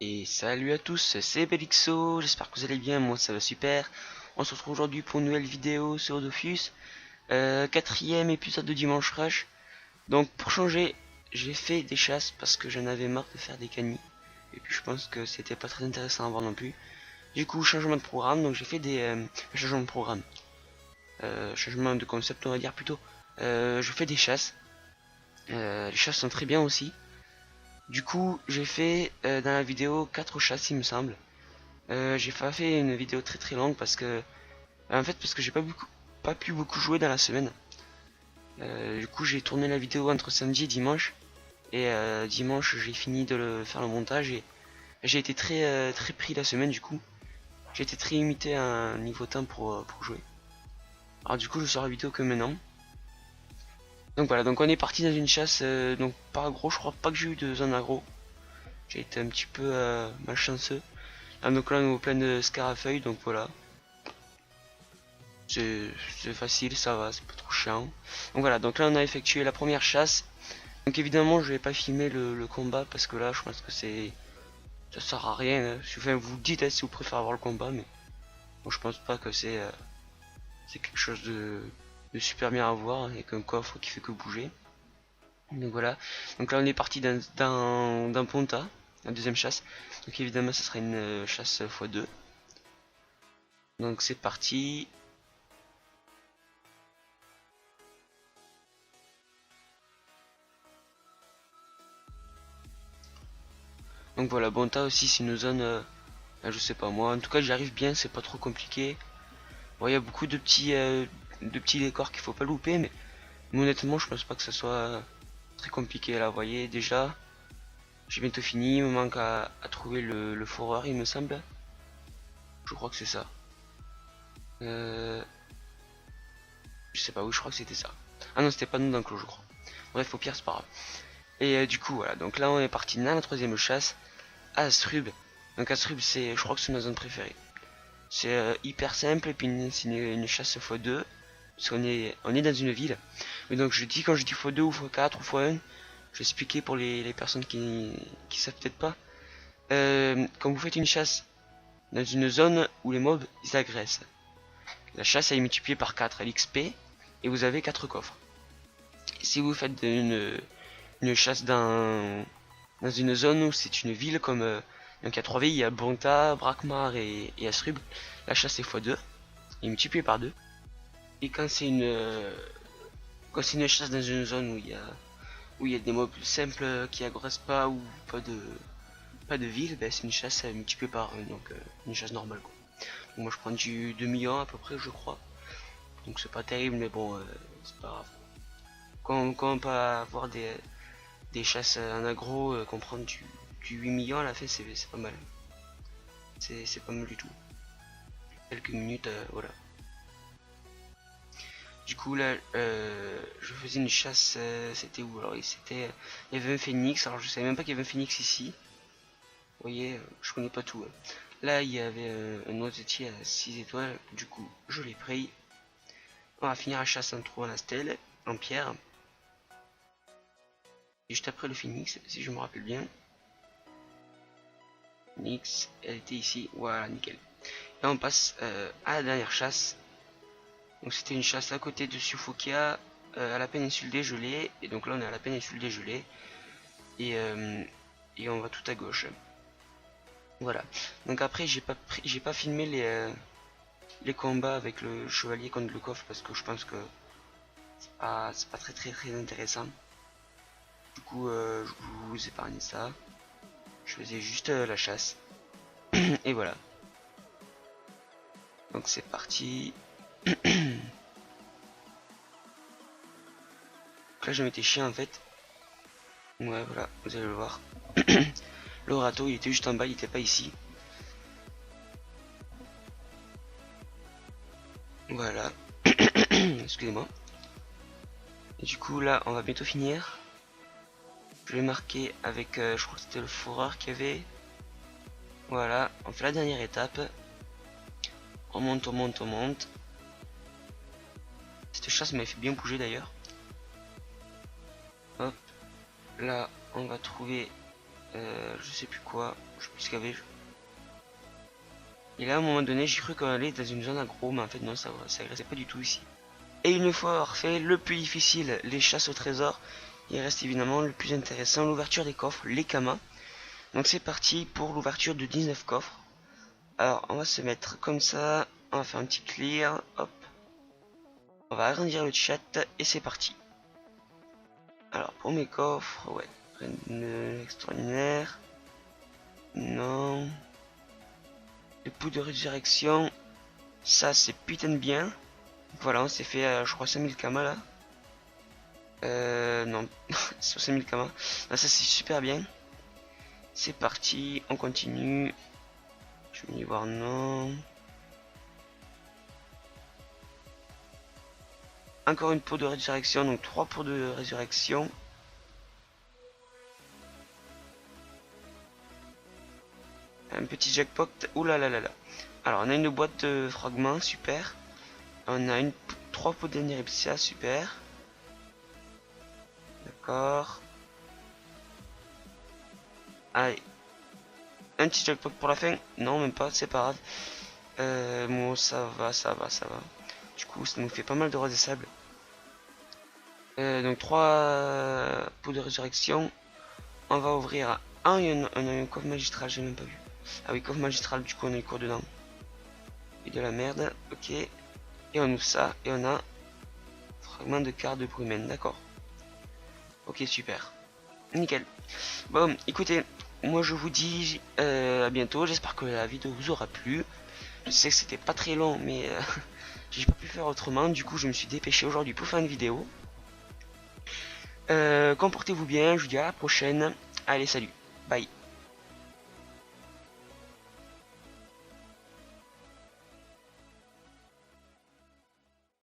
Et salut à tous, c'est Belixo, j'espère que vous allez bien, moi ça va super. On se retrouve aujourd'hui pour une nouvelle vidéo sur Dofus, quatrième épisode de Dimanche Rush. Donc pour changer, j'ai fait des chasses parce que j'en avais marre de faire des canis. Et puis je pense que c'était pas très intéressant à voir non plus. Du coup, changement de programme, donc j'ai fait des changements de programme. Changement de concept on va dire plutôt. Je fais des chasses. Les chasses sont très bien aussi. Du coup, j'ai fait dans la vidéo 4 chasses il me semble. J'ai pas fait une vidéo très longue parce que parce que j'ai pas pu beaucoup jouer dans la semaine. Du coup j'ai tourné la vidéo entre samedi et dimanche et dimanche j'ai fini de faire le montage et j'ai été très pris la semaine du coup. J'ai été très limité à un niveau temps pour jouer. Alors du coup je sors la vidéo que maintenant. Donc voilà, donc on est parti dans une chasse donc pas aggro, je crois pas que j'ai eu de zone aggro. J'ai été un petit peu malchanceux. Ah, donc là on est au plein de scarafeuilles donc voilà. C'est facile, ça va, c'est pas trop chiant. Donc voilà, donc là on a effectué la première chasse. Donc évidemment je vais pas filmer le combat parce que là je pense que ça sert à rien. Hein. Enfin, vous dites si vous préférez avoir le combat, mais bon, je pense pas que c'est quelque chose de super bien à voir avec un coffre qui fait que bouger. Donc voilà, donc là on est parti d'un ponta, la deuxième chasse. Donc évidemment ça sera une chasse x2. Donc c'est parti. Donc voilà, Bonta aussi c'est une zone, je sais pas moi, en tout cas j'y arrive bien, c'est pas trop compliqué. Bon, il y a beaucoup de petits décors qu'il faut pas louper, mais honnêtement je pense pas que ça soit très compliqué là, vous voyez déjà, j'ai bientôt fini, il me manque à trouver le foreur il me semble, je crois que c'est ça. Euh, je sais pas où, je crois que c'était ça. Ah non c'était pas nous d'enclos je crois. Bref au pire c'est pas grave. Et du coup voilà, donc là on est parti dans la troisième chasse, à Astrub. Donc Astrub c'est, je crois que c'est ma zone préférée. C'est hyper simple et puis c'est une chasse x2 parce on est dans une ville. Mais donc je dis quand je dis x2 ou x4 ou x1, je vais expliquer pour les personnes qui savent peut-être pas. Quand vous faites une chasse dans une zone où les mobs ils agressent, la chasse elle est multipliée par 4 à l'XP et vous avez 4 coffres. Et si vous faites une chasse dans une zone où c'est une ville comme donc il y a 3 villes, il y a Bonta, Brakmar et Asrub, la chasse est x2, elle est multipliée par 2. Et quand c'est une chasse dans une zone où il y a des mobs simples qui agressent pas ou pas de ville, ben c'est une chasse multipliée par 1, donc une chasse normale quoi. Donc moi je prends du 2 millions à peu près je crois. Donc c'est pas terrible mais bon c'est pas grave. Quand on peut avoir des chasses en aggro, qu'on prend du 8 millions à la fin c'est pas mal. C'est pas mal du tout. Quelques minutes, voilà. Du coup là, je faisais une chasse, c'était où alors il y avait un phénix, alors je savais même pas qu'il y avait un phénix ici. Vous voyez, je connais pas tout. Hein. Là il y avait un noisetier à 6 étoiles, du coup je l'ai pris. On va finir la chasse en trouvant la stèle, en pierre. Et juste après le phénix, si je me rappelle bien. Phoenix, elle était ici, voilà nickel. Là on passe à la dernière chasse. Donc c'était une chasse à côté de Suffokia, à la péninsule des gelées. Et donc là on est à la péninsule des gelées. Et, euh, et on va tout à gauche. Voilà. Donc après j'ai pas filmé les combats avec le chevalier contre le coffre parce que je pense que c'est pas très intéressant. Du coup je vous épargne ça. Je faisais juste la chasse. Et voilà. Donc c'est parti. Donc là je m'étais chié en fait. Ouais voilà, vous allez le voir. Le râteau il était juste en bas, il était pas ici. Voilà. Excusez-moi. Et du coup là on va bientôt finir. Je vais marquer avec, je crois que c'était le fourreur qu'il y avait. Voilà, on fait la dernière étape. On monte, on monte, on monte. Cette chasse m'avait fait bien bouger d'ailleurs. Hop, là on va trouver Je sais plus quoi. Je sais plus ce qu'il y avait. Et là, à un moment donné, j'ai cru qu'on allait dans une zone agro, mais en fait non, ça agressait pas du tout ici. Et une fois avoir fait le plus difficile, les chasses au trésor, il reste évidemment le plus intéressant, l'ouverture des coffres, les kamas. Donc c'est parti pour l'ouverture de 19 coffres. Alors on va se mettre comme ça, on va faire un petit clear, hop. On va agrandir le chat et c'est parti. Alors pour mes coffres, ouais, rien d'extraordinaire. Non. Le pouls de résurrection, ça c'est putain de bien. Voilà, on s'est fait, je crois, 5000 kamas là. Non, 60 000 kamas. Là, ça c'est super bien. C'est parti, on continue. Je vais y voir, non. Encore une peau de résurrection, donc 3 peaux de résurrection. Un petit jackpot. Ouh là là là là. Alors, on a une boîte de fragments, super. On a 3 pots d'Eneripsia, super. D'accord. Allez. Un petit jackpot pour la fin. Non, même pas, c'est pas grave. Bon, ça va, ça va, ça va. Du coup, ça nous fait pas mal de roses et sable. Donc 3 pots de résurrection. On va ouvrir. Ah, il y a un coffre magistral, j'ai même pas vu. Ah oui, coffre magistral, du coup on a eu quoi dedans? Et de la merde, ok. Et on ouvre ça, et on a fragment de carte de Brumène, d'accord. Ok, super. Nickel. Bon, écoutez, moi je vous dis à bientôt. J'espère que la vidéo vous aura plu. Je sais que c'était pas très long, mais j'ai pas pu faire autrement. Du coup, je me suis dépêché aujourd'hui pour faire une vidéo. Comportez-vous bien, je vous dis à la prochaine. Allez, salut, bye.